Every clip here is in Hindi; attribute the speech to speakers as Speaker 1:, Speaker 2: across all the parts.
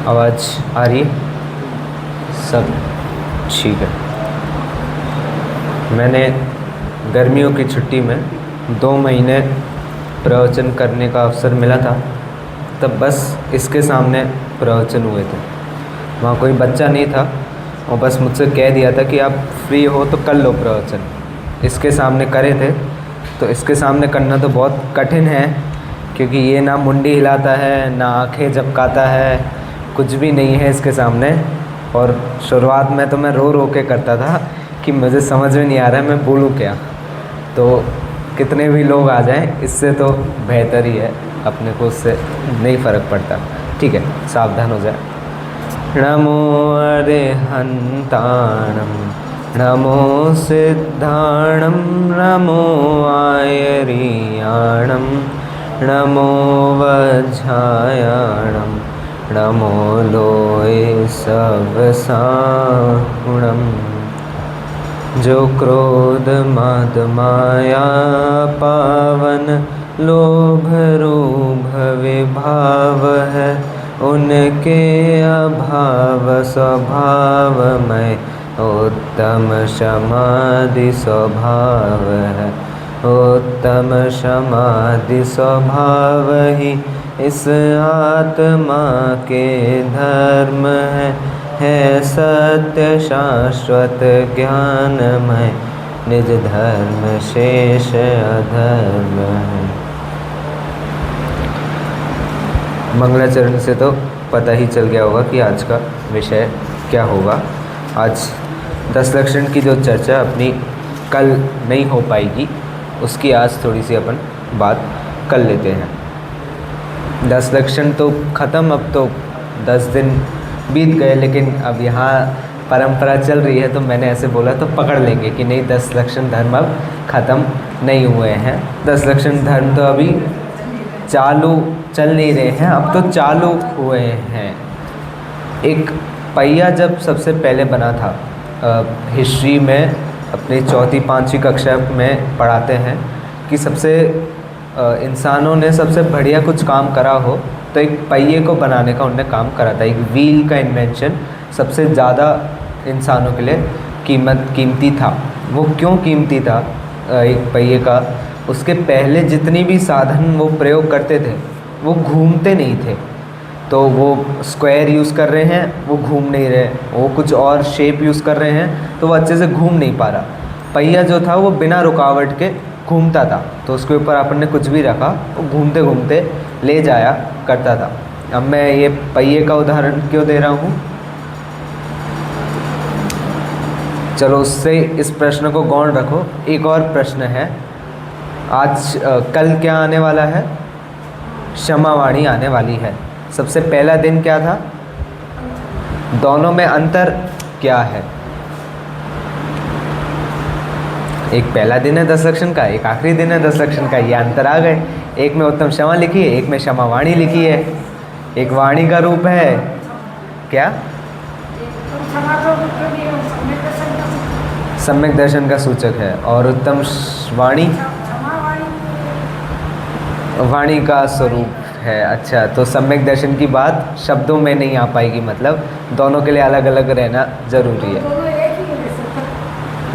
Speaker 1: आवाज़ आ रही है? सब ठीक है। मैंने गर्मियों की छुट्टी में 2 महीने प्रवचन करने का अवसर मिला था, तब बस इसके सामने प्रवचन हुए थे। वहाँ कोई बच्चा नहीं था और बस मुझसे कह दिया था कि आप फ्री हो तो कर लो प्रवचन। इसके सामने करे थे, तो इसके सामने करना तो बहुत कठिन है, क्योंकि ये ना मुंडी हिलाता है, ना आंखें झपकाता है, कुछ भी नहीं है इसके सामने। और शुरुआत में तो मैं रो रो के करता था कि मुझे समझ में नहीं आ रहा है मैं बोलूँ क्या। तो कितने भी लोग आ जाएं, इससे तो बेहतर ही है, अपने को उससे नहीं फ़र्क पड़ता। ठीक है, सावधान हो जाए। नमो अरिहंताणं नमो सिद्धाणं नमो आयर्याणं नमो वज्रायणं नमो लोये सबसाहुणम्। जो क्रोध मद माया पावन लोभ रूभ विभाव है, उनके अभाव स्वभाव में उत्तम समाधि स्वभाव है। उत्तम समाधि स्वभाव ही इस आत्मा के धर्म है सत्य शाश्वत ज्ञानमय, निज धर्म शेष अधर्म है। मंगलाचरण से तो पता ही चल गया होगा कि आज का विषय क्या होगा। आज 10 लक्षण की जो चर्चा अपनी कल नहीं हो पाएगी, उसकी आज थोड़ी सी अपन बात कर लेते हैं। 10 लक्षण तो ख़त्म, अब तो 10 दिन बीत गए, लेकिन अब यहाँ परंपरा चल रही है तो मैंने ऐसे बोला तो पकड़ लेंगे कि नहीं, 10 लक्षण धर्म अब ख़त्म नहीं हुए हैं। 10 लक्षण धर्म तो अभी चालू चल नहीं रहे हैं, अब तो चालू हुए हैं। एक पहिया जब सबसे पहले बना था, हिस्ट्री में अपनी 4वीं-5वीं कक्षा में पढ़ाते हैं कि सबसे इंसानों ने सबसे बढ़िया कुछ काम करा हो तो एक पहिए को बनाने का उनने काम करा था। एक व्हील का इन्वेंशन सबसे ज़्यादा इंसानों के लिए कीमती था। वो क्यों कीमती था एक पहिए का? उसके पहले जितनी भी साधन वो प्रयोग करते थे वो घूमते नहीं थे। तो वो स्क्वायर यूज़ कर रहे हैं, वो घूम नहीं रहे, वो कुछ और शेप यूज़ कर रहे हैं तो वो अच्छे से घूम नहीं पा रहा। पहिया जो था वो बिना रुकावट के घूमता था, तो उसके ऊपर अपन ने कुछ भी रखा वो घूमते घूमते ले जाया करता था। अब मैं ये पहिए का उदाहरण क्यों दे रहा हूँ, चलो उससे इस प्रश्न को गौण रखो। एक और प्रश्न है, आज कल क्या आने वाला है? क्षमावाणी आने वाली है। सबसे पहला दिन क्या था? दोनों में अंतर क्या है? एक पहला दिन है 10 लक्षण का, एक आखिरी दिन है 10 लक्षण का, ये अंतर आ गए। एक में उत्तम क्षमा लिखी है, एक में क्षमावाणी लिखी है। एक वाणी का रूप है क्या? सम्यक दर्शन का सूचक है, और उत्तम वाणी वाणी का स्वरूप है। अच्छा, तो सम्यक दर्शन की बात शब्दों में नहीं आ पाएगी, मतलब दोनों के लिए अलग अलग रहना जरूरी है।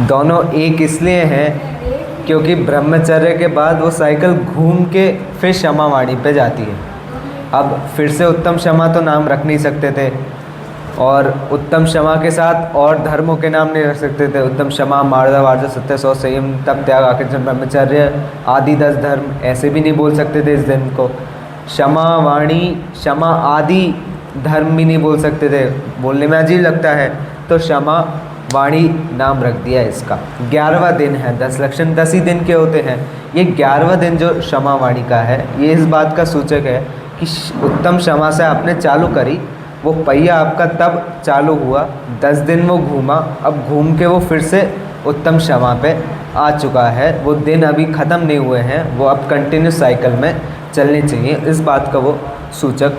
Speaker 1: दोनों एक इसलिए हैं क्योंकि ब्रह्मचर्य के बाद वो साइकिल घूम के फिर क्षमावाणी पे जाती है। अब फिर से उत्तम क्षमा तो नाम रख नहीं सकते थे, और उत्तम क्षमा के साथ और धर्मों के नाम नहीं रख सकते थे। उत्तम क्षमा, मार्दव, वार्ज, सत्य, शौच, संयम, तप, त्याग, आकृति, ब्रह्मचर्य आदि 10 धर्म ऐसे भी नहीं बोल सकते थे इस दिन को। क्षमा वाणी, क्षमा आदि धर्म भी नहीं बोल सकते थे, बोलने में अजीब लगता है, तो क्षमा वाणी नाम रख दिया इसका। 11वां दिन है, 10 लक्षण 10 ही दिन के होते हैं। ये 11वां दिन जो क्षमा वाणी का है, ये इस बात का सूचक है कि उत्तम क्षमा से आपने चालू करी, वो पहिया आपका तब चालू हुआ, 10 दिन वो घूमा, अब घूम के वो फिर से उत्तम क्षमा पे आ चुका है। वो दिन अभी ख़त्म नहीं हुए हैं, वो अब कंटिन्यूस साइकिल में चलने चाहिए। इस बात का वो सूचक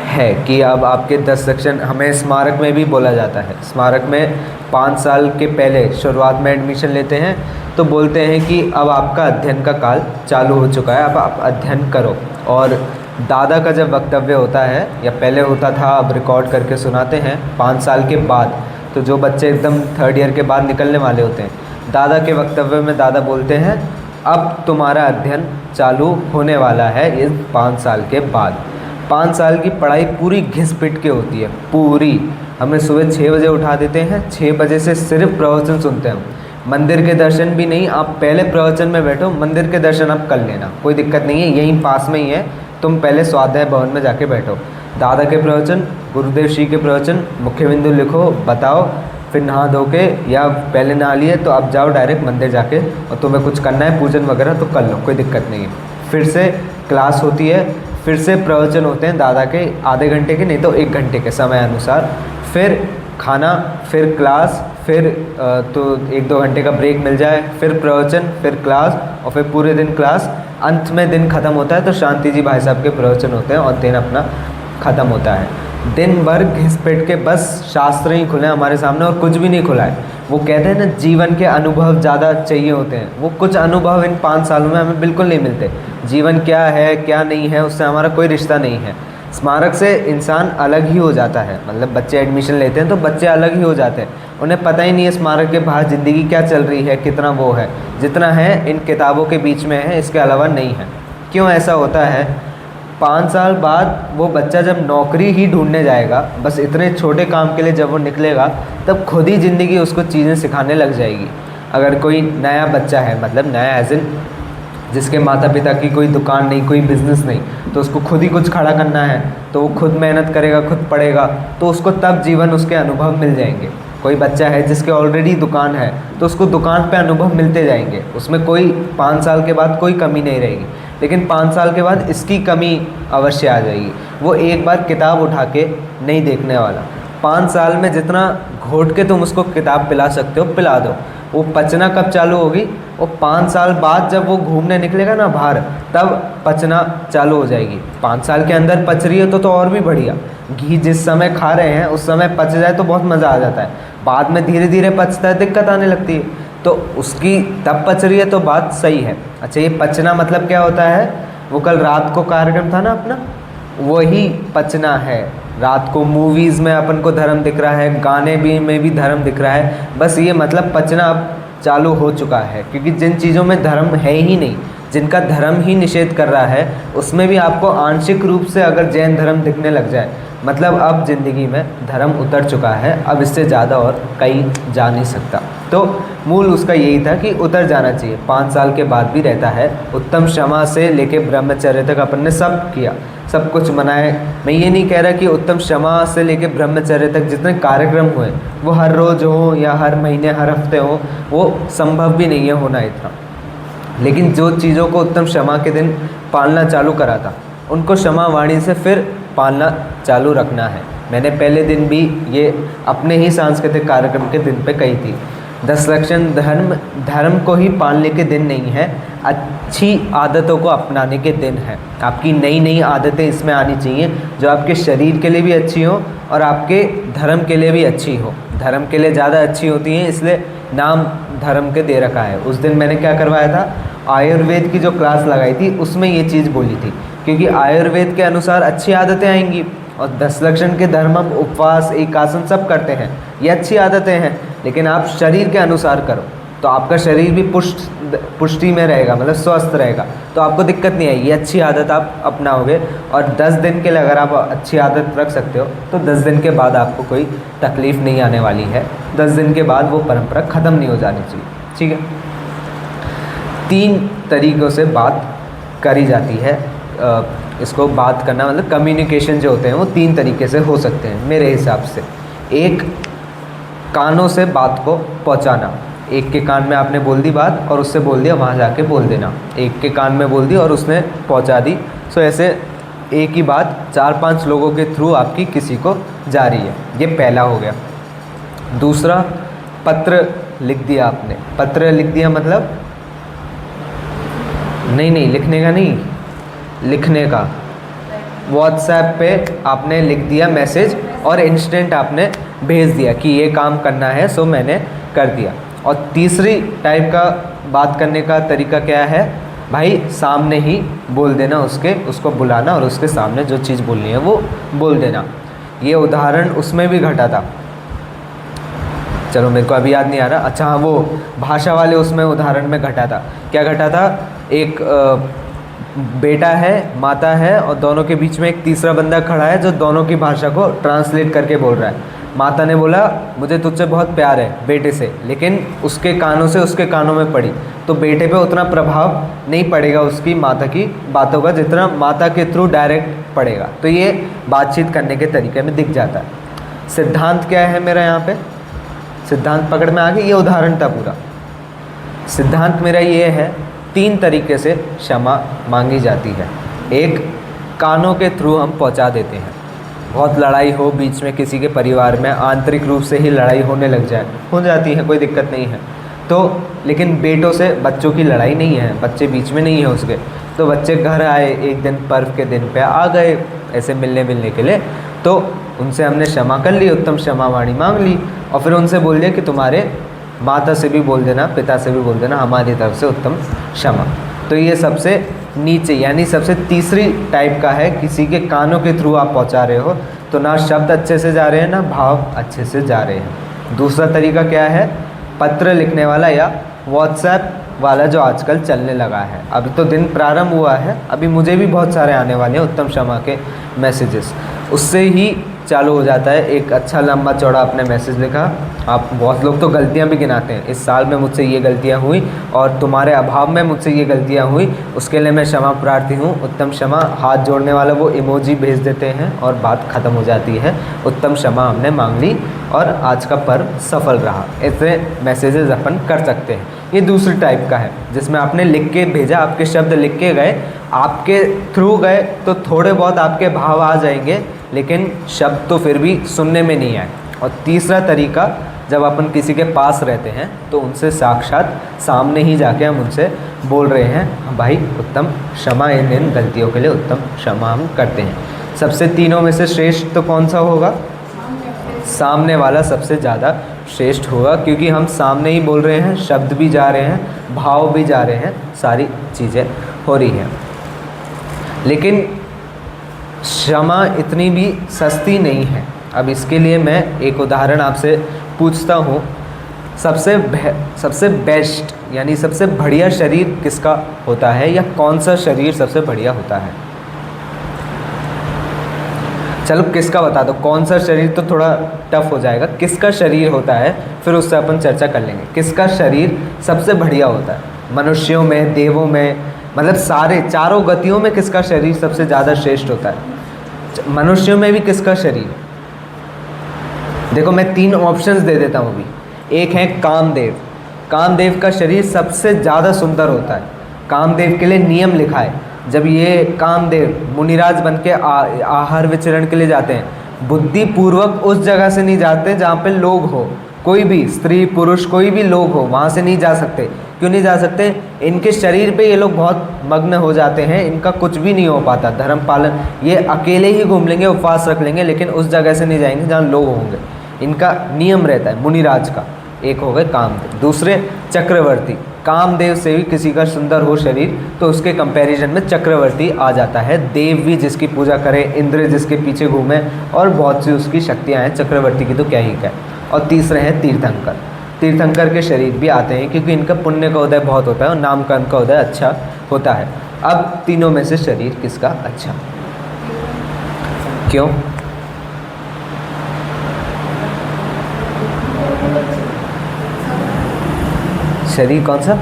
Speaker 1: है कि अब आपके 10 लक्षण, हमें स्मारक में भी बोला जाता है। स्मारक में 5 साल के पहले शुरुआत में एडमिशन लेते हैं तो बोलते हैं कि अब आपका अध्ययन का काल चालू हो चुका है, अब आप अध्ययन करो। और दादा का जब वक्तव्य होता है, या पहले होता था, अब रिकॉर्ड करके सुनाते हैं 5 साल के बाद, तो जो बच्चे एकदम 3rd ईयर के बाद निकलने वाले होते हैं, दादा के वक्तव्य में दादा बोलते हैं अब तुम्हारा अध्ययन चालू होने वाला है इस 5 साल के बाद। 5 साल की पढ़ाई पूरी घिस पिट के होती है, पूरी। हमें सुबह 6 बजे उठा देते हैं, 6 बजे से सिर्फ प्रवचन सुनते हैं। मंदिर के दर्शन भी नहीं, आप पहले प्रवचन में बैठो, मंदिर के दर्शन आप कर लेना, कोई दिक्कत नहीं है, यहीं पास में ही है, तुम पहले स्वाध्याय भवन में जाके बैठो। दादा के प्रवचन, गुरुदेव श्री के प्रवचन, मुख्य बिंदु लिखो, बताओ, फिर नहा धो के, या पहले नहा लिए तो अब जाओ डायरेक्ट मंदिर जाके, और तुम्हें कुछ करना है पूजन वगैरह तो कर लो, कोई दिक्कत नहीं है। फिर से क्लास होती है, फिर से प्रवचन होते हैं दादा के, आधे घंटे के नहीं तो 1 घंटे के समय अनुसार, फिर खाना, फिर क्लास, फिर तो 1-2 घंटे का ब्रेक मिल जाए, फिर प्रवचन, फिर क्लास, और फिर पूरे दिन क्लास। अंत में दिन ख़त्म होता है तो शांति जी भाई साहब के प्रवचन होते हैं और दिन अपना ख़त्म होता है। दिन भर घिस-पिट के बस शास्त्र ही खुले हमारे सामने और कुछ भी नहीं खुला है। वो कहते हैं ना, जीवन के अनुभव ज़्यादा चाहिए होते हैं, वो कुछ अनुभव इन 5 सालों में हमें बिल्कुल नहीं मिलते। जीवन क्या है क्या नहीं है उससे हमारा कोई रिश्ता नहीं है। स्मारक से इंसान अलग ही हो जाता है, मतलब बच्चे एडमिशन लेते हैं तो बच्चे अलग ही हो जाते हैं, उन्हें पता ही नहीं है स्मारक के बाहर ज़िंदगी क्या चल रही है, कितना वो है, जितना है इन किताबों के बीच में है, इसके अलावा नहीं है। क्यों ऐसा होता है? 5 साल बाद वो बच्चा जब नौकरी ही ढूंढने जाएगा, बस इतने छोटे काम के लिए जब वो निकलेगा, तब खुद ही ज़िंदगी उसको चीज़ें सिखाने लग जाएगी। अगर कोई नया बच्चा है, मतलब नया एज इन जिसके माता पिता की कोई दुकान नहीं, कोई बिज़नेस नहीं, तो उसको खुद ही कुछ खड़ा करना है, तो वो खुद मेहनत करेगा, खुद पढ़ेगा, तो उसको तब जीवन उसके अनुभव मिल जाएंगे। कोई बच्चा है जिसके ऑलरेडी दुकान है, तो उसको दुकान पे अनुभव मिलते जाएंगे, उसमें कोई 5 साल के बाद कोई कमी नहीं रहेगी। लेकिन 5 साल के बाद इसकी कमी अवश्य आ जाएगी, वो एक बार किताब उठा के नहीं देखने वाला। 5 साल में जितना घोट के तुम उसको किताब पिला सकते हो पिला दो, वो पचना कब चालू होगी? वो 5 साल बाद जब वो घूमने निकलेगा ना बाहर, तब पचना चालू हो जाएगी। 5 साल के अंदर पच रही है तो और भी बढ़िया। घी जिस समय खा रहे हैं उस समय पच जाए तो बहुत मज़ा आ जाता है, बाद में धीरे धीरे पचता है, दिक्कत आने लगती है, तो उसकी तब पच रही है तो बात सही है। अच्छा, ये पचना मतलब क्या होता है? वो कल रात को कार्यक्रम था ना अपना, वही पचना है। रात को मूवीज़ में अपन को धर्म दिख रहा है, गाने भी में भी धर्म दिख रहा है, बस ये मतलब पचना अब चालू हो चुका है। क्योंकि जिन चीज़ों में धर्म है ही नहीं, जिनका धर्म ही निषेध कर रहा है, उसमें भी आपको आंशिक रूप से अगर जैन धर्म दिखने लग जाए, मतलब अब ज़िंदगी में धर्म उतर चुका है, अब इससे ज़्यादा और कहीं जा नहीं सकता। तो मूल उसका यही था कि उतर जाना चाहिए। 5 साल के बाद भी रहता है। उत्तम क्षमा से लेके ब्रह्मचर्य तक अपन ने सब किया, सब कुछ मनाए। मैं ये नहीं कह रहा कि उत्तम क्षमा से लेके ब्रह्मचर्य तक जितने कार्यक्रम हुए वो हर रोज़ हों या हर महीने हर हफ्ते हों, वो संभव भी नहीं है होना इतना। लेकिन जो चीज़ों को उत्तम क्षमा के दिन पालना चालू करा था, उनको क्षमा वाणी से फिर पालना चालू रखना है। मैंने पहले दिन भी ये अपने ही सांस्कृतिक कार्यक्रम के दिन पे कही थी। 10 लक्षण धर्म को ही पालने के दिन नहीं है, अच्छी आदतों को अपनाने के दिन है। आपकी नई नई आदतें इसमें आनी चाहिए जो आपके शरीर के लिए भी अच्छी हो और आपके धर्म के लिए भी अच्छी हो। धर्म के लिए ज़्यादा अच्छी होती हैं, इसलिए नाम धर्म के दे रखा है। उस दिन मैंने क्या करवाया था, आयुर्वेद की जो क्लास लगाई थी उसमें ये चीज़ बोली थी, क्योंकि आयुर्वेद के अनुसार अच्छी आदतें आएंगी। और 10 लक्षण के धर्म हम उपवास एक आसन सब करते हैं, ये अच्छी आदतें हैं, लेकिन आप शरीर के अनुसार करो तो आपका शरीर भी पुष्टि में रहेगा, मतलब स्वस्थ रहेगा, तो आपको दिक्कत नहीं आएगी। अच्छी आदत आप अपनाओगे और 10 दिन के लिए अगर आप अच्छी आदत रख सकते हो तो 10 दिन के बाद आपको कोई तकलीफ़ नहीं आने वाली है। 10 दिन के बाद वो परंपरा ख़त्म नहीं हो जानी चाहिए। ठीक है, 3 तरीक़ों से बात करी जाती है। इसको बात करना मतलब कम्युनिकेशन जो होते हैं वो 3 तरीके से हो सकते हैं मेरे हिसाब से। एक, कानों से बात को पहुंचाना। एक के कान में आपने बोल दी बात और उससे बोल दिया वहाँ जाके बोल देना। एक के कान में बोल दी और उसने पहुंचा दी। सो ऐसे एक ही बात 4-5 लोगों के थ्रू आपकी किसी को जा रही है, ये पहला हो गया। दूसरा, पत्र लिख दिया आपने। पत्र लिख दिया मतलब नहीं लिखने का नहीं, लिखने का। व्हाट्सएप पे आपने लिख दिया मैसेज और इंस्टेंट आपने भेज दिया कि ये काम करना है, सो मैंने कर दिया। और तीसरी टाइप का बात करने का तरीका क्या है, भाई सामने ही बोल देना, उसको बुलाना और उसके सामने जो चीज़ बोलनी है वो बोल देना। ये उदाहरण उसमें भी घटा था, चलो मेरे को अभी याद नहीं आ रहा। अच्छा हाँ, वो भाषा वाले उसमें उदाहरण में घटा था। क्या घटा था? एक बेटा है, माता है, और दोनों के बीच में एक तीसरा बंदा खड़ा है जो दोनों की भाषा को ट्रांसलेट करके बोल रहा है। माता ने बोला मुझे तुझसे बहुत प्यार है बेटे से, लेकिन उसके कानों से उसके कानों में पड़ी, तो बेटे पे उतना प्रभाव नहीं पड़ेगा उसकी माता की बातों का जितना माता के थ्रू डायरेक्ट पड़ेगा। तो ये बातचीत करने के तरीके में दिख जाता है। सिद्धांत क्या है मेरा यहाँ पे? सिद्धांत पकड़ में आ गई? ये उदाहरण था पूरा। सिद्धांत मेरा ये है, 3 तरीके से क्षमा मांगी जाती है। एक, कानों के थ्रू हम पहुंचा देते हैं। बहुत लड़ाई हो बीच में किसी के परिवार में, आंतरिक रूप से ही लड़ाई होने लग जाए, हो जाती है, कोई दिक्कत नहीं है तो, लेकिन बेटों से बच्चों की लड़ाई नहीं है, बच्चे बीच में नहीं है उसके, तो बच्चे घर आए एक दिन, पर्व के दिन पे आ गए ऐसे मिलने के लिए, तो उनसे हमने क्षमा कर ली, उत्तम क्षमा वाणी मांग ली, और फिर उनसे बोल दिया कि तुम्हारे माता से भी बोल देना, पिता से भी बोल देना, हमारी तरफ से उत्तम क्षमा। तो ये सबसे नीचे यानी सबसे तीसरी टाइप का है, किसी के कानों के थ्रू आप पहुंचा रहे हो, तो ना शब्द अच्छे से जा रहे हैं ना भाव अच्छे से जा रहे हैं। दूसरा तरीका क्या है? पत्र लिखने वाला या व्हाट्सएप वाला जो आजकल चलने लगा है। अभी तो दिन प्रारंभ हुआ है, अभी मुझे भी बहुत सारे आने वाले हैं उत्तम क्षमा के मैसेजेस, उससे ही चालू हो जाता है। एक अच्छा लंबा चौड़ा आपने मैसेज लिखा, आप बहुत लोग तो गलतियां भी गिनाते हैं, इस साल में मुझसे ये गलतियां हुई और तुम्हारे अभाव में मुझसे ये गलतियां हुई, उसके लिए मैं क्षमा प्रार्थी हूँ, उत्तम क्षमा, हाथ जोड़ने वाला वो इमोजी भेज देते हैं और बात ख़त्म हो जाती है, उत्तम क्षमा हमने मांग ली और आज का पर्व सफल रहा। ऐसे मैसेजेस अपन कर सकते हैं। ये दूसरी टाइप का है जिसमें आपने लिख के भेजा, आपके शब्द लिख के गए, आपके थ्रू गए तो थोड़े बहुत आपके भाव आ जाएंगे, लेकिन शब्द तो फिर भी सुनने में नहीं आए। और तीसरा तरीका, जब अपन किसी के पास रहते हैं तो उनसे साक्षात सामने ही जाके हम उनसे बोल रहे हैं भाई उत्तम क्षमा, इन गलतियों के लिए उत्तम क्षमा हम करते हैं। सबसे तीनों में से श्रेष्ठ तो कौन सा होगा? सामने वाला सबसे ज़्यादा श्रेष्ठ होगा, क्योंकि हम सामने ही बोल रहे हैं, शब्द भी जा रहे हैं, भाव भी जा रहे हैं, सारी चीज़ें हो रही हैं। लेकिन क्षमा इतनी भी सस्ती नहीं है। अब इसके लिए मैं एक उदाहरण आपसे पूछता हूँ, सबसे बेस्ट यानी सबसे बढ़िया शरीर किसका होता है, या कौन सा शरीर सबसे बढ़िया होता है? चलो किसका बता दो, कौन सा शरीर तो थोड़ा टफ हो जाएगा, किसका शरीर होता है फिर उससे अपन चर्चा कर लेंगे। किसका शरीर सबसे बढ़िया होता है? मनुष्यों में, देवों में, मतलब सारे चारों गतियों में किसका शरीर सबसे ज़्यादा श्रेष्ठ होता है? मनुष्यों में भी किसका शरीर? देखो मैं 3 ऑप्शंस दे देता हूँ अभी। एक है कामदेव। कामदेव का शरीर सबसे ज़्यादा सुंदर होता है। कामदेव के लिए नियम लिखा है, जब ये कामदेव मुनिराज बन के आहार विचरण के लिए जाते हैं, बुद्धि पूर्वक उस जगह से नहीं जाते जहाँ पे लोग हो, कोई भी स्त्री पुरुष कोई भी लोग हो वहाँ से नहीं जा सकते। क्यों नहीं जा सकते? इनके शरीर पे ये लोग बहुत मग्न हो जाते हैं, इनका कुछ भी नहीं हो पाता धर्म पालन, ये अकेले ही घूम लेंगे, उपवास रख लेंगे, लेकिन उस जगह से नहीं जाएंगे जहाँ लोग होंगे। इनका नियम रहता है मुनिराज का। एक हो गए कामदेव। दूसरे चक्रवर्ती। कामदेव से भी किसी का सुंदर हो शरीर तो उसके कंपैरिजन में चक्रवर्ती आ जाता है। देव भी जिसकी पूजा करे, इंद्र जिसके पीछे घूमे, और बहुत सी उसकी शक्तियाँ हैं, चक्रवर्ती की तो क्या ही क्या। और तीसरे हैं तीर्थंकर। तीर्थंकर के शरीर भी आते हैं क्योंकि इनका पुण्य का उदय बहुत होता है और नाम कर्म का उदय अच्छा होता है। अब तीनों में से शरीर किसका अच्छा? क्यों? शरीर कौन सा?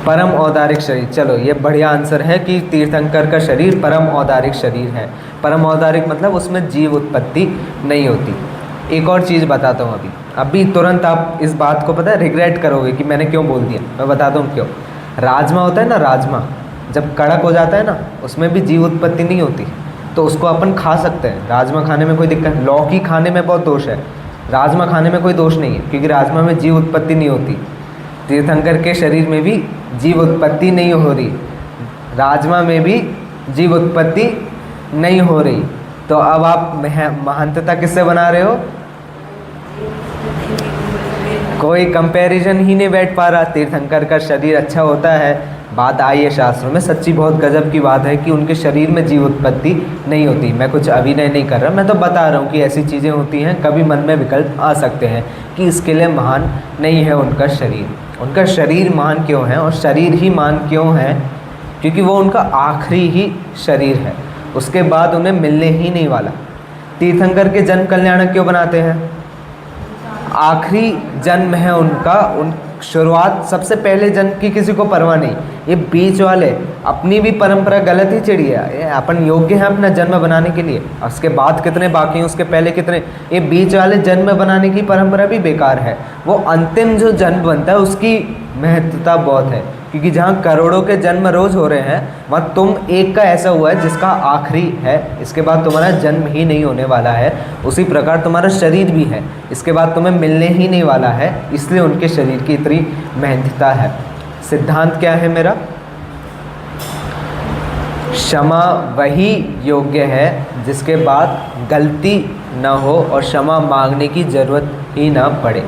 Speaker 1: परम औदारिक शरीर। चलो ये बढ़िया आंसर है कि तीर्थंकर का शरीर परम औदारिक शरीर है। परम औदारिक मतलब उसमें जीव उत्पत्ति नहीं होती। एक और चीज़ बताता हूँ अभी तुरंत आप इस बात को पता है रिग्रेट करोगे कि मैंने क्यों बोल दिया। मैं बताता हूँ क्यों। राजमा होता है ना, राजमा जब कड़क हो जाता है ना, उसमें भी जीव उत्पत्ति नहीं होती, तो उसको अपन खा सकते हैं। राजमा खाने में कोई दिक्कत, लौकी खाने में बहुत दोष है, राजमा खाने में कोई दोष नहीं है क्योंकि राजमा में जीव उत्पत्ति नहीं होती। तीर्थंकर के शरीर में भी जीव उत्पत्ति नहीं हो रही, राजमा में भी जीव उत्पत्ति नहीं हो रही, तो अब आप महानता किससे बना रहे हो? कोई कंपैरिजन ही नहीं बैठ पा रहा। तीर्थंकर का शरीर अच्छा होता है, बात आई है शास्त्रों में, सच्ची बहुत गजब की बात है कि उनके शरीर में जीव उत्पत्ति नहीं होती। मैं कुछ अभिनय नहीं कर रहा, मैं तो बता रहा हूँ कि ऐसी चीज़ें होती हैं, कभी मन में विकल्प आ सकते हैं कि इसके लिए महान नहीं है उनका शरीर। उनका शरीर महान क्यों है, और शरीर ही महान क्यों है? क्योंकि वो उनका आखिरी ही शरीर है, उसके बाद उन्हें मिलने ही नहीं वाला। तीर्थंकर के जन्म कल्याणक क्यों बनाते हैं? आखिरी जन्म है उनका, उन शुरुआत सबसे पहले जन्म की किसी को परवाह नहीं। ये बीच वाले अपनी भी परंपरा गलत ही चिड़ी है। ये अपन योग्य हैं अपना जन्म बनाने के लिए, उसके बाद कितने बाकी हैं, उसके पहले कितने। ये बीच वाले जन्म बनाने की परंपरा भी बेकार है। वो अंतिम जो जन्म बनता है उसकी महत्वता बहुत है, क्योंकि जहाँ करोड़ों के जन्म रोज हो रहे हैं, वहाँ तुम एक का ऐसा हुआ है जिसका आखिरी है, इसके बाद तुम्हारा जन्म ही नहीं होने वाला है। उसी प्रकार तुम्हारा शरीर भी है, इसके बाद तुम्हें मिलने ही नहीं वाला है, इसलिए उनके शरीर की इतनी महत्वता है। सिद्धांत क्या है मेरा? क्षमा वही योग्य है जिसके बाद गलती न हो और क्षमा मांगने की ज़रूरत ही ना पड़े।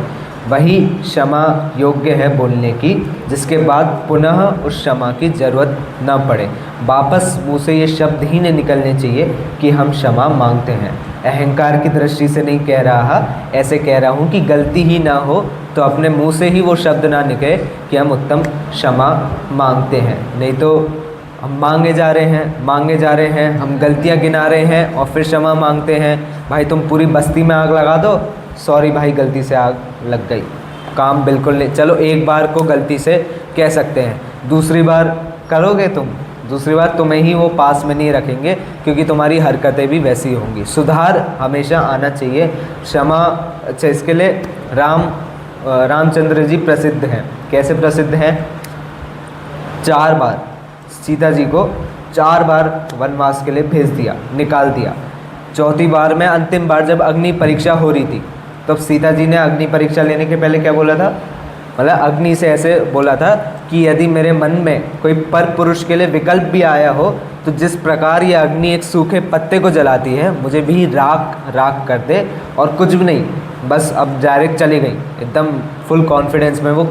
Speaker 1: वही क्षमा योग्य है बोलने की जिसके बाद पुनः उस क्षमा की ज़रूरत न पड़े। वापस मुँह से ये शब्द ही नहीं निकलने चाहिए कि हम क्षमा मांगते हैं। अहंकार की दृष्टि से नहीं कह रहा, ऐसे कह रहा हूँ कि गलती ही ना हो तो अपने मुँह से ही वो शब्द ना निकले कि हम उत्तम क्षमा मांगते हैं। नहीं तो हम मांगे जा रहे हैं, हम गलतियाँ गिना रहे हैं और फिर क्षमा मांगते हैं। भाई तुम पूरी बस्ती में आग लगा दो, सॉरी भाई गलती से आग लग गई, काम बिल्कुल नहीं। चलो एक बार को गलती से कह सकते हैं, दूसरी बार करोगे तुम, दूसरी बार तुम्हें ही वो पास में नहीं रखेंगे, क्योंकि तुम्हारी हरकतें भी वैसी होंगी। सुधार हमेशा आना चाहिए। क्षमा, अच्छा इसके लिए रामचंद्र जी प्रसिद्ध हैं। कैसे प्रसिद्ध हैं? 4 बार सीता जी को 4 बार वनवास के लिए भेज दिया, निकाल दिया। चौथी बार में अंतिम बार जब अग्नि परीक्षा हो रही थी, तब सीता जी ने अग्नि परीक्षा लेने के पहले क्या बोला था? मतलब अग्नि से ऐसे बोला था कि यदि मेरे मन में कोई पर पुरुष के लिए विकल्प भी आया हो, तो जिस प्रकार ये अग्नि एक सूखे पत्ते को जलाती है, मुझे भी राख राख कर दे, और कुछ भी नहीं, बस अब डायरेक्ट चली गई, एकदम फुल कॉन्फिडेंस में वो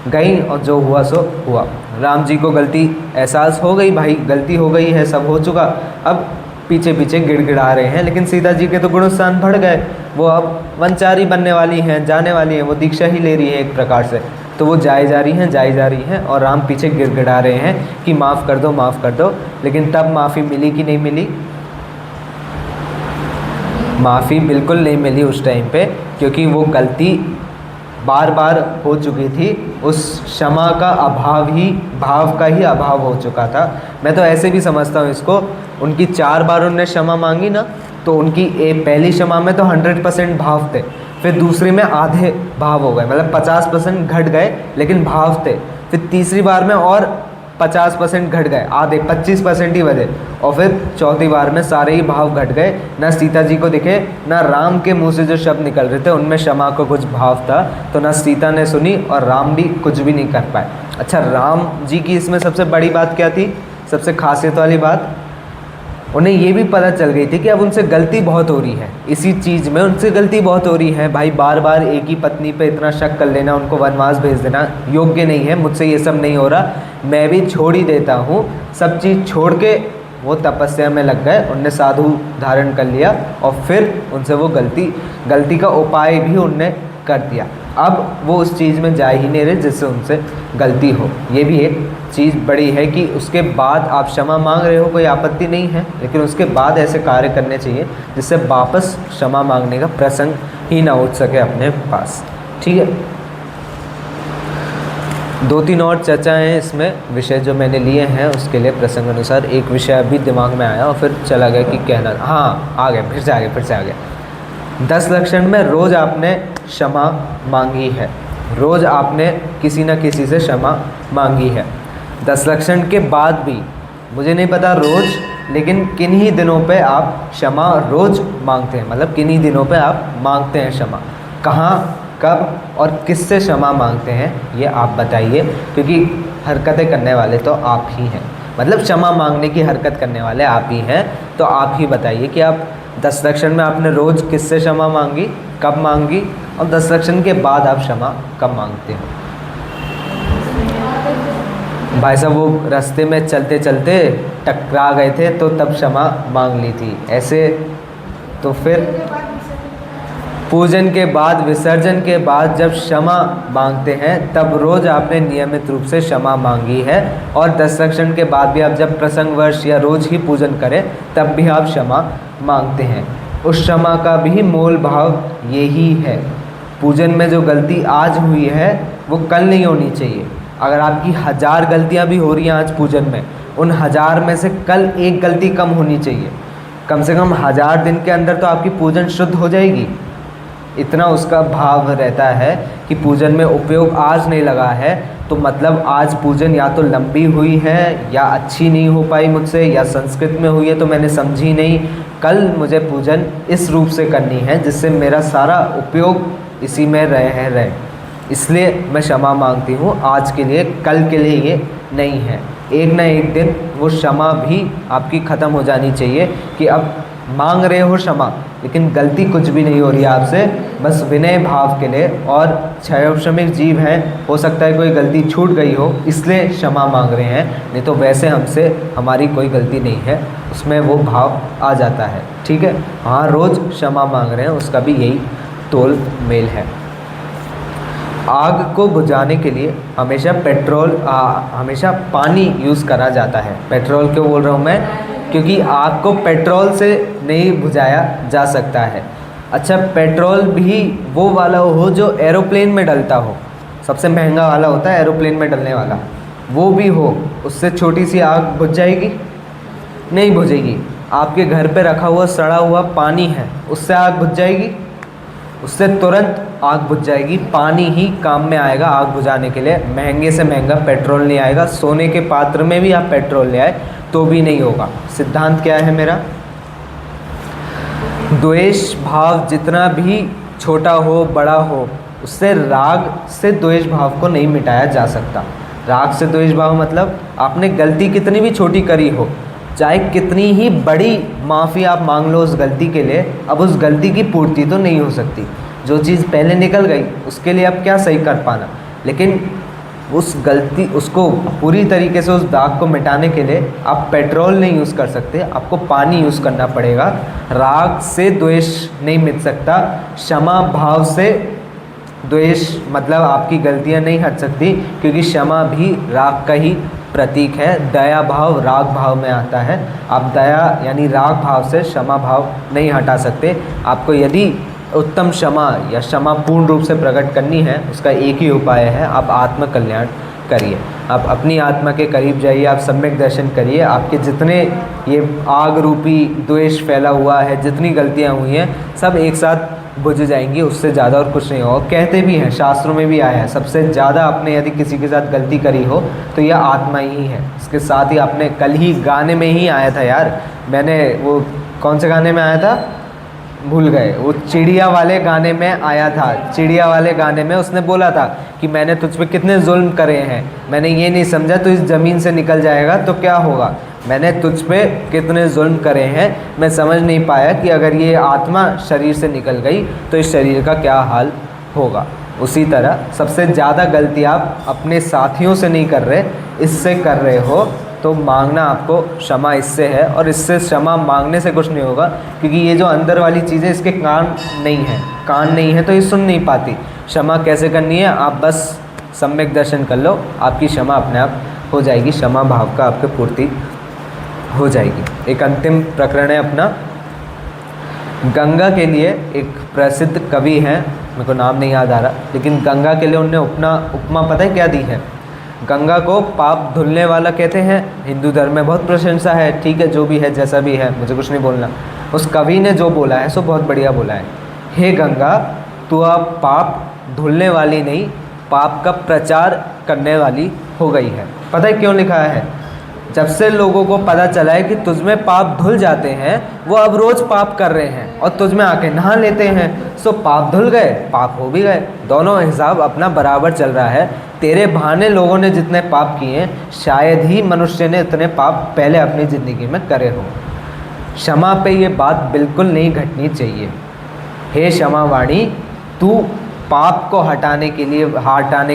Speaker 1: गई और जो हुआ सो हुआ। राम जी को गलती एहसास हो गई, भाई गलती हो गई है, सब हो चुका, अब पीछे पीछे गिड़गिड़ा रहे हैं। लेकिन सीता जी के तो गुणस्थान बढ़ गए, वो अब वनचारी बनने वाली हैं, जाने वाली हैं, वो दीक्षा ही ले रही है एक प्रकार से। तो वो जाई जा रही हैं और राम पीछे गिड़गिड़ा रहे हैं कि माफ़ कर दो, माफ़ कर दो। लेकिन तब माफ़ी मिली कि नहीं मिली? माफ़ी बिल्कुल नहीं मिली उस टाइम पे, क्योंकि वो गलती बार बार हो चुकी थी। उस क्षमा का अभाव ही, भाव का ही अभाव हो चुका था। मैं तो ऐसे भी समझता हूँ इसको, उनकी 4 बार उन्होंने क्षमा मांगी ना, तो उनकी पहली क्षमा में तो 100% भाव थे, फिर दूसरी में आधे भाव हो गए, मतलब 50% घट गए लेकिन भाव थे। फिर तीसरी बार में और 50% घट गए, आधे 25% ही बचे, और फिर चौथी बार में सारे ही भाव घट गए। ना सीता जी को दिखे, ना राम के मुंह से जो शब्द निकल रहे थे उनमें क्षमा को कुछ भाव था, तो ना सीता ने सुनी और राम भी कुछ भी नहीं कर पाए। अच्छा, राम जी की इसमें सबसे बड़ी बात क्या थी? सबसे खासियत वाली बात, उन्हें ये भी पता चल गई थी कि अब उनसे गलती बहुत हो रही है, इसी चीज़ में उनसे गलती बहुत हो रही है। भाई बार बार एक ही पत्नी पे इतना शक कर लेना, उनको वनवास भेज देना योग्य नहीं है, मुझसे ये सब नहीं हो रहा, मैं भी छोड़ ही देता हूँ। सब चीज़ छोड़ के वो तपस्या में लग गए, उनने साधु धारण कर लिया और फिर उनसे वो गलती का उपाय भी उनने कर दिया। अब वो उस चीज़ में जा ही नहीं रहे जिससे उनसे गलती हो। ये भी एक चीज़ बड़ी है कि उसके बाद आप क्षमा मांग रहे हो, कोई आपत्ति नहीं है, लेकिन उसके बाद ऐसे कार्य करने चाहिए जिससे वापस क्षमा मांगने का प्रसंग ही ना उठ सके अपने पास। ठीक है, 2-3 और चर्चाएँ इसमें विषय जो मैंने लिए हैं उसके लिए प्रसंग अनुसार। एक विषय अभी दिमाग में आया और फिर चला गया कि कहना, हाँ आ गया, फिर से आ गया। 10 लक्षण में रोज़ आपने क्षमा मांगी है, रोज़ आपने किसी न किसी से क्षमा मांगी है। 10 लक्षण के बाद भी मुझे नहीं पता रोज़, लेकिन किन्हीं दिनों पे आप क्षमा रोज़ मांगते हैं, मतलब किन्हीं दिनों पे आप मांगते हैं क्षमा। कहाँ, कब और किससे क्षमा मांगते हैं ये आप बताइए, क्योंकि हरकतें करने वाले तो आप ही हैं, मतलब क्षमा मांगने की हरकत करने वाले आप ही हैं। तो आप ही बताइए कि आप 10 लक्षण में आपने रोज़ किससे क्षमा मांगी, कब मांगी, और 10 लक्षण के बाद आप क्षमा कब मांगते हो? भाई साहब वो रास्ते में चलते चलते टकरा गए थे तो तब क्षमा मांग ली थी, ऐसे। तो फिर पूजन के बाद, विसर्जन के बाद जब क्षमा मांगते हैं तब रोज़ आपने नियमित रूप से क्षमा मांगी है। और दशलक्षण के बाद भी आप जब प्रसंगवश या रोज़ ही पूजन करें तब भी आप क्षमा मांगते हैं। उस क्षमा का भी मूल भाव यही है। पूजन में जो गलती आज हुई है वो कल नहीं होनी चाहिए। अगर आपकी 1000 गलतियां भी हो रही हैं आज पूजन में, उन 1000 में से कल एक गलती कम होनी चाहिए। कम से कम 1000 दिन के अंदर तो आपकी पूजन शुद्ध हो जाएगी। इतना उसका भाव रहता है कि पूजन में उपयोग आज नहीं लगा है तो मतलब आज पूजन या तो लंबी हुई है या अच्छी नहीं हो पाई मुझसे, या संस्कृत में हुई है तो मैंने समझी नहीं। कल मुझे पूजन इस रूप से करनी है जिससे मेरा सारा उपयोग इसी में रहे। इसलिए मैं क्षमा मांगती हूँ आज के लिए, कल के लिए ये नहीं है। एक ना एक दिन वो क्षमा भी आपकी ख़त्म हो जानी चाहिए कि अब मांग रहे हो क्षमा, लेकिन गलती कुछ भी नहीं हो रही है आपसे, बस विनय भाव के लिए। और क्षयोक्षमिक जीव हैं, हो सकता है कोई गलती छूट गई हो इसलिए क्षमा मांग रहे हैं, नहीं तो वैसे हमसे हमारी कोई गलती नहीं है, उसमें वो भाव आ जाता है। ठीक है, हाँ, रोज़ क्षमा मांग रहे हैं उसका भी यही तोल मेल है। आग को बुझाने के लिए हमेशा हमेशा पानी यूज़ करा जाता है। पेट्रोल क्यों बोल रहा हूँ मैं? क्योंकि आग को पेट्रोल से नहीं बुझाया जा सकता है। अच्छा, पेट्रोल भी वो वाला हो जो एरोप्लेन में डलता हो, सबसे महंगा वाला होता है एरोप्लेन में डलने वाला, वो भी हो, उससे छोटी सी आग बुझ जाएगी? नहीं बुझेगी। आपके घर पे रखा हुआ सड़ा हुआ पानी है, उससे आग बुझ जाएगी? उससे तुरंत आग बुझ जाएगी। पानी ही काम में आएगा आग बुझाने के लिए, महंगे से महंगा पेट्रोल नहीं आएगा। सोने के पात्र में भी आप पेट्रोल ले आए तो भी नहीं होगा। सिद्धांत क्या है मेरा? द्वेष भाव जितना भी छोटा हो बड़ा हो, उससे राग से द्वेष भाव को नहीं मिटाया जा सकता। राग से द्वेष भाव मतलब आपने गलती कितनी भी छोटी करी हो, चाहे कितनी ही बड़ी माफ़ी आप मांग लो उस गलती के लिए, अब उस गलती की पूर्ति तो नहीं हो सकती। जो चीज़ पहले निकल गई उसके लिए अब क्या सही कर पाना, लेकिन उस गलती उसको पूरी तरीके से उस दाग को मिटाने के लिए आप पेट्रोल नहीं यूज़ कर सकते, आपको पानी यूज़ करना पड़ेगा। राग से द्वेष नहीं मिट सकता, क्षमा भाव से द्वेष मतलब आपकी गलतियां नहीं हट सकती, क्योंकि क्षमा भी राग का ही प्रतीक है। दया भाव राग भाव में आता है। आप दया यानी राग भाव से क्षमा भाव नहीं हटा सकते। आपको यदि उत्तम क्षमा या क्षमा पूर्ण रूप से प्रकट करनी है, उसका एक ही उपाय है, आप आत्म कल्याण करिए। आप अपनी आत्मा के करीब जाइए, आप सम्यक दर्शन करिए। आपके जितने ये आग रूपी द्वेष फैला हुआ है, जितनी गलतियाँ हुई हैं, सब एक साथ बुझ जाएंगी, उससे ज़्यादा और कुछ नहीं होगा। कहते भी हैं, शास्त्रों में भी आया है, सबसे ज़्यादा आपने यदि किसी के साथ गलती करी हो तो यह आत्मा ही है। इसके साथ ही आपने कल ही गाने में ही आया था यार, मैंने वो कौन से गाने में आया था भूल गए, वो चिड़िया वाले गाने में आया था। चिड़िया वाले गाने में उसने बोला था कि मैंने तुझ पे कितने जुल्म करे हैं, मैंने ये नहीं समझा तो इस ज़मीन से निकल जाएगा तो क्या होगा, मैंने तुझ पे कितने जुल्म करे हैं, मैं समझ नहीं पाया कि अगर ये आत्मा शरीर से निकल गई तो इस शरीर का क्या हाल होगा। उसी तरह सबसे ज़्यादा गलती आप अपने साथियों से नहीं कर रहे, इससे कर रहे हो, तो मांगना आपको क्षमा इससे है। और इससे क्षमा मांगने से कुछ नहीं होगा, क्योंकि ये जो अंदर वाली चीज़ें इसके कान नहीं है तो ये सुन नहीं पाती। क्षमा कैसे करनी है, आप बस सम्यक दर्शन कर लो, आपकी क्षमा अपने आप हो जाएगी, क्षमा भाव का आपके पूर्ति हो जाएगी। एक अंतिम प्रकरण है अपना, गंगा के लिए एक प्रसिद्ध कवि हैं, मेरे को नाम नहीं याद आ रहा, लेकिन गंगा के लिए उनने उपमा पता है क्या दी है? गंगा को पाप धुलने वाला कहते हैं। हिंदू धर्म में बहुत प्रशंसा है, ठीक है, जो भी है जैसा भी है, मुझे कुछ नहीं बोलना। उस कवि ने जो बोला है सो बहुत बढ़िया बोला है। हे गंगा, तू अब पाप धुलने वाली नहीं, पाप का प्रचार करने वाली हो गई है। पता है क्यों लिखा है? जब से लोगों को पता चला है कि तुझमें पाप धुल जाते हैं, वो अब रोज़ पाप कर रहे हैं और तुझमें आके नहा लेते हैं, सो पाप धुल गए, पाप हो भी गए, दोनों हिसाब अपना बराबर चल रहा है। तेरे बहाने लोगों ने जितने पाप किए हैं, शायद ही मनुष्य ने इतने पाप पहले अपनी ज़िंदगी में करे हो। क्षमा पे ये बात बिल्कुल नहीं घटनी चाहिए। हे क्षमा वाणी, तू पाप को हटाने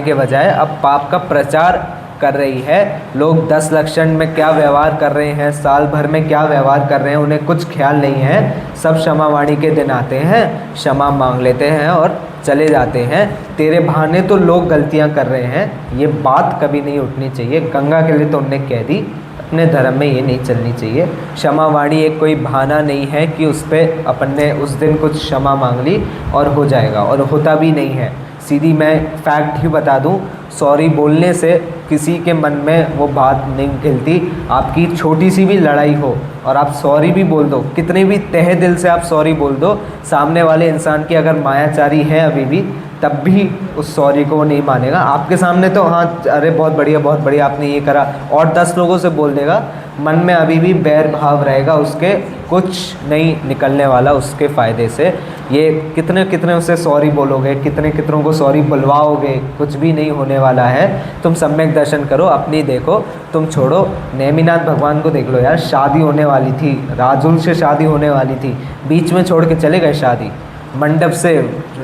Speaker 1: के बजाय अब पाप का प्रचार कर रही है। लोग 10 लक्षण में क्या व्यवहार कर रहे हैं, साल भर में क्या व्यवहार कर रहे हैं, उन्हें कुछ ख्याल नहीं है। सब क्षमा वाणी के दिन आते हैं, क्षमा मांग लेते हैं और चले जाते हैं। तेरे बहाने तो लोग गलतियां कर रहे हैं, ये बात कभी नहीं उठनी चाहिए। गंगा के लिए तो उनने कह दी, अपने धर्म में ये नहीं चलनी चाहिए। क्षमा वाणी एक कोई बहाना नहीं है कि उस पर अपन ने उस दिन कुछ क्षमा मांग ली और हो जाएगा, और होता भी नहीं है। सीधी मैं फैक्ट ही बता दूं, सॉरी बोलने से किसी के मन में वो बात नहीं खिलती। आपकी छोटी सी भी लड़ाई हो और आप सॉरी भी बोल दो, कितने भी तहे दिल से आप सॉरी बोल दो, सामने वाले इंसान की अगर मायाचारी है अभी भी, तब भी उस सॉरी को वो नहीं मानेगा। आपके सामने तो हाँ अरे बहुत बढ़िया आपने ये करा, और 10 लोगों से बोल देगा, मन में अभी भी बैर भाव रहेगा उसके, कुछ नहीं निकलने वाला उसके फ़ायदे से। ये कितने उसे सॉरी बोलोगे, कितनों को सॉरी बुलवाओगे, कुछ भी नहीं होने वाला है। तुम सम्यक दर्शन करो, अपनी देखो, तुम छोड़ो। नेमिनाथ भगवान को देख लो यार, शादी होने वाली थी, राजुल से शादी होने वाली थी, बीच में छोड़ के चले गए शादी, मंडप से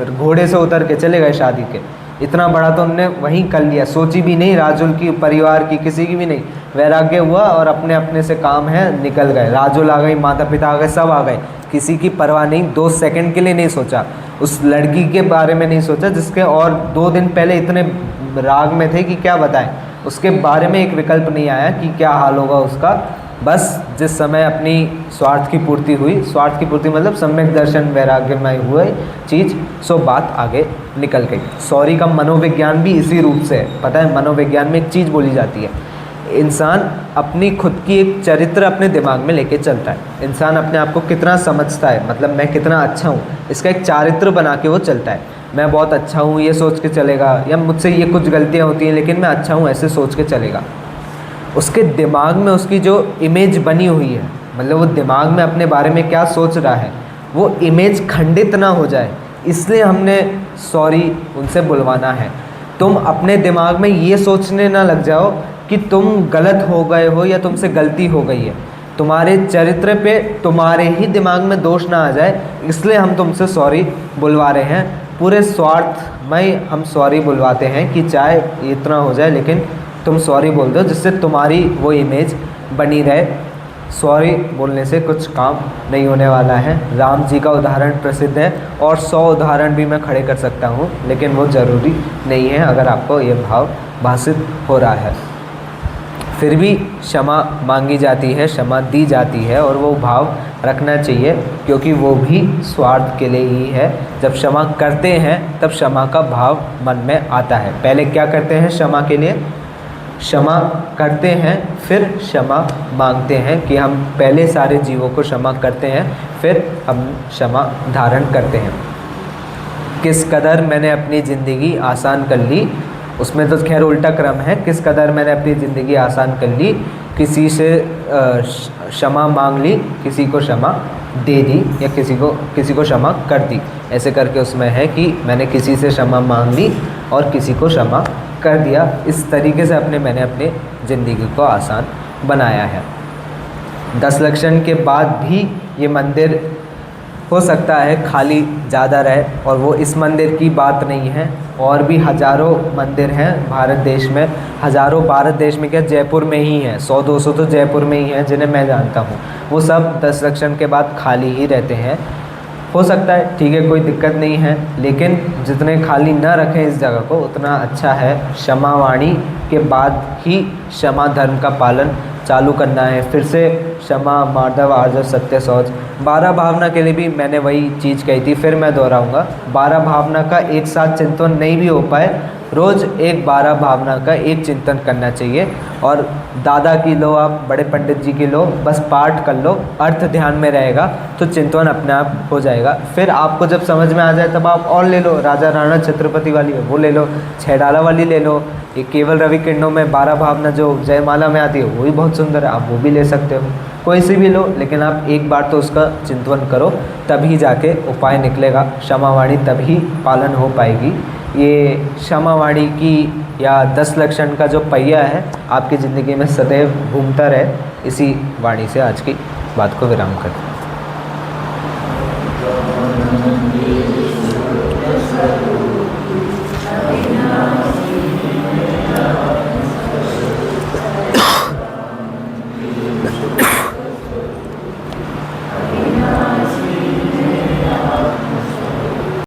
Speaker 1: घोड़े से उतर के चले गए शादी के। इतना बड़ा तो उनने वहीं कर लिया, सोची भी नहीं, राजुल की, परिवार की, किसी की भी नहीं। वैराग्य हुआ और अपने अपने से काम है, निकल गए। राजुल आ गई, माता पिता आ गए, सब आ गए, किसी की परवाह नहीं। 2 सेकंड के लिए नहीं सोचा, उस लड़की के बारे में नहीं सोचा जिसके और 2 दिन पहले इतने राग में थे कि क्या बताएं। उसके बारे में एक विकल्प नहीं आया कि क्या हाल होगा उसका। बस जिस समय अपनी स्वार्थ की पूर्ति हुई, स्वार्थ की पूर्ति मतलब सम्यक दर्शन वैराग्यमय हुए चीज़, सो बात आगे निकल गई। सॉरी का मनोविज्ञान भी इसी रूप से है। पता है, मनोविज्ञान में एक चीज़ बोली जाती है, इंसान अपनी खुद की एक चरित्र अपने दिमाग में लेके चलता है। इंसान अपने आप को कितना समझता है, मतलब मैं कितना अच्छा हूँ, इसका एक चारित्र बना के वो चलता है। मैं बहुत अच्छा हूँ ये सोच के चलेगा, या मुझसे ये कुछ गलतियाँ होती हैं लेकिन मैं अच्छा हूँ ऐसे सोच के चलेगा। उसके दिमाग में उसकी जो इमेज बनी हुई है, मतलब वो दिमाग में अपने बारे में क्या सोच रहा है, वो इमेज खंडित ना हो जाए, इसलिए हमने सॉरी उनसे बुलवाना है। तुम अपने दिमाग में ये सोचने ना लग जाओ कि तुम गलत हो गए हो या तुमसे गलती हो गई है, तुम्हारे चरित्र पे तुम्हारे ही दिमाग में दोष ना आ जाए, इसलिए हम तुमसे सॉरी बुलवा रहे हैं। पूरे स्वार्थमय हम सॉरी बुलवाते हैं कि चाहे इतना हो जाए लेकिन तुम सॉरी बोल दो, जिससे तुम्हारी वो इमेज बनी रहे। सॉरी बोलने से कुछ काम नहीं होने वाला है। राम जी का उदाहरण प्रसिद्ध है और 100 उदाहरण भी मैं खड़े कर सकता हूँ, लेकिन वो ज़रूरी नहीं है अगर आपको ये भाव भाषित हो रहा है। फिर भी क्षमा मांगी जाती है, क्षमा दी जाती है, और वो भाव रखना चाहिए क्योंकि वो भी स्वार्थ के लिए ही है। जब क्षमा करते हैं तब क्षमा का भाव मन में आता है। पहले क्या करते हैं क्षमा के लिए? क्षमा करते हैं, फिर क्षमा मांगते हैं कि हम पहले सारे जीवों को क्षमा करते हैं, फिर हम क्षमा धारण करते हैं। किस कदर मैंने अपनी ज़िंदगी आसान कर ली, उसमें तो खैर उल्टा क्रम है। किस कदर मैंने अपनी ज़िंदगी आसान कर ली, किसी से क्षमा मांग ली, किसी को क्षमा दे दी, या किसी को क्षमा कर दी। ऐसे करके उसमें है कि मैंने किसी से क्षमा मांग ली और किसी को क्षमा कर दिया। इस तरीके से मैंने अपनी ज़िंदगी को आसान बनाया है। 10 लक्षण के बाद भी ये मंदिर हो सकता है खाली ज़्यादा रहे, और वो इस मंदिर की बात नहीं है। और भी हज़ारों मंदिर हैं भारत देश में, हज़ारों भारत देश में क्या जयपुर में ही हैं, 100-200 तो जयपुर में ही हैं जिन्हें मैं जानता हूँ। वो सब 10 लक्षण के बाद खाली ही रहते हैं। हो सकता है, ठीक है, कोई दिक्कत नहीं है, लेकिन जितने खाली न रखें इस जगह को उतना अच्छा है। क्षमा वाणी के बाद ही क्षमा धर्म का पालन चालू करना है। फिर से क्षमा, मार्दव, आर्जव, सत्य, शौच, 12 भावना के लिए भी मैंने वही चीज़ कही थी, फिर मैं दोहराऊंगा। 12 भावना का एक साथ चिंतन नहीं भी हो पाए, रोज़ एक 12 भावना का एक चिंतन करना चाहिए। और दादा की लो, आप बड़े पंडित जी की लो, बस पाठ कर लो, अर्थ ध्यान में रहेगा तो चिंतन अपने आप हो जाएगा। फिर आपको जब समझ में आ जाए तब आप और ले लो, राजा राणा छत्रपति वाली वो ले लो, 6 डाला वाली ले लो, ये केवल रवि किरणों में 12 भावना जो जयमाला में आती है वो भी बहुत सुंदर है, आप वो भी ले सकते हो, कोई सी भी लो, लेकिन आप एक बार तो उसका चिंतन करो, तभी जाके उपाय निकलेगा। क्षमावाणी तभी पालन हो पाएगी। ये क्षमावाणी की या 10 लक्षण का जो पहिया है आपकी ज़िंदगी में सदैव घूमता रहे। इसी वाणी से आज की बात को विराम करते हैं।